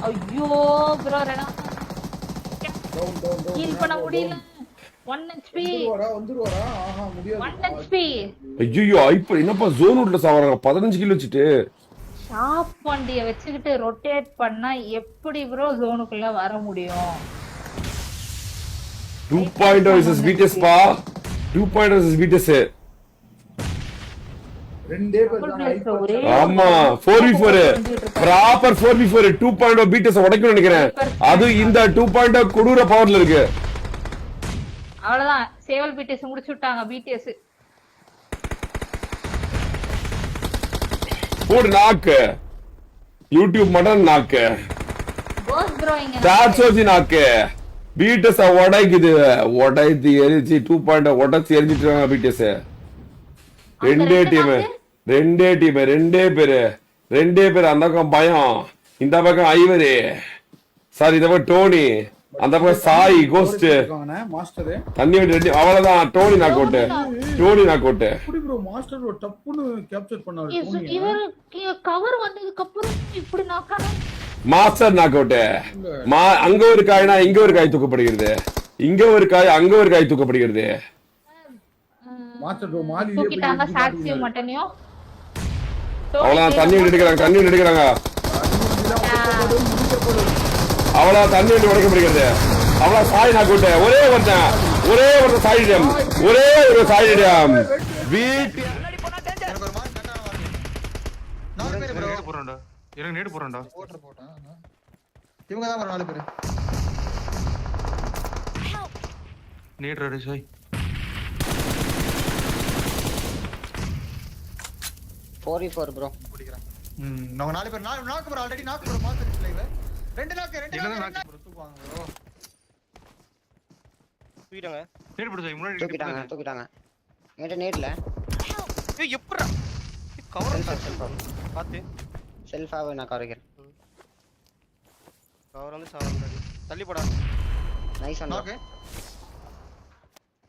ஐயோ bro Rena heel பண்ண முடியல 1 HP வந்துருவாடா ஆஹா முடியாது 1 HP ஐயோ இப்ப என்னப்பா ஜோன் உள்ள சாவறாங்க 15 கிலோ வச்சுட்டு ஷாப் வண்டியை வச்சுக்கிட்டு ரொட்டேட் பண்ணா எப்படி ப்ரோ ஜோனுக்குள்ள வர முடியும் 2.0 vs BTS பா 2.0 vs BTS ரெண்டே பேர் தான் ஆமா 4v4 ப்ராப்பர் 4v4 2.0 BTS உடைக்கணும் நினைக்கிறேன் அது இந்த 2.0 கொடூர பவர்ல இருக்கு அவ்வளவுதான் சேவல் பிடிஎஸ் முடிச்சு விட்டாங்க பிடிஎஸ் போடு நாக்கு யூடியூப் மடன் நாக்கு போஸ் ப்ரோ இங்க டாட்சோஜி நாக்கு BTS உடைக்குது உடைத்து எரிச்சு 2.0 உடைச்சு எரிஞ்சிட்டு இருக்காங்க BTS ரெண்டே டீம் ரெண்டே பேரு அந்த பக்கம் பயம் இந்த பக்கம் ஐவரு சாரி இந்த பக்கம் டோனி அந்த பக்கம் சாய் கோஸ்ட் மாஸ்டர் தண்ணி ரெண்டு அவ்வளவுதான் டோனி நாக் அவுட் எப்படி ப்ரோ மாஸ்டர் ஒரு டப்புன்னு கேப்சர் பண்ணாரு இவர் கவர் வந்ததுக்கு அப்புறம் இப்படி நாக்கான மாஸ்டர் நாக் அவுட் அங்க ஒரு காய்னா இங்க ஒரு காய் தூக்கப்படுகிறது இங்க ஒரு காய் அங்க ஒரு காய் தூக்கப்படுகிறது மாஸ்டர் ப்ரோ மாலிலே தூக்கிட்டாங்க சாட்சி மட்டனியோ அவ்வளவுதான் தண்ணி எடுக்கிறாங்க அவ்வளவு தண்ணி விட்டு உடைக்கப்படுகிறது அவ்வளவு சாய் நாக் அவுட் ஒரே ஒருத்தன் சாயிடம் ஒரே ஒரு சாயிடம் வீட்டு நேடு போறேன்டா போட்டேன் இவங்க தான் 4 பேர் நேடு ரெடி சாய் 4v4 ப்ரோ பிடிக்கிறேன் நம்ம 4 பேர் நாக்கு ப்ரோ ஆல்ரெடி நாக்கு ப்ரோ மாஸ்டர் லைவ் ரெண்டு நாக்கு ப்ரோ தூக்குவாங்க ப்ரோ தூக்கிட்டாங்க நேடு போடு சாய் முன்னாடி தூக்கிட்டாங்க என்கிட்ட நேட்ல ஏய் எப்பறா கவர் பாத்து செல்ஃபாவே நான் கவர் வைக்கிறேன் கவர் வந்து சாவறாங்க தள்ளி போடா நைஸ் அண்ணா ஓகே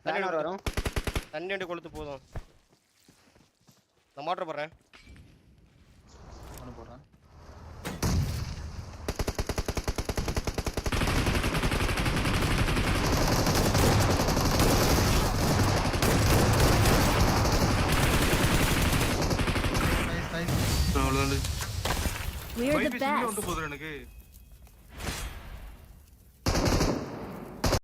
தண்ணி வரும் தண்ணி அடி கொளுத்து போதும் நான் மோட்டர் போடுறேன் நான் போறேன் அவ்வளவுதான் We're the வைப் சிங்கில best. வந்து போதுற எனக்கு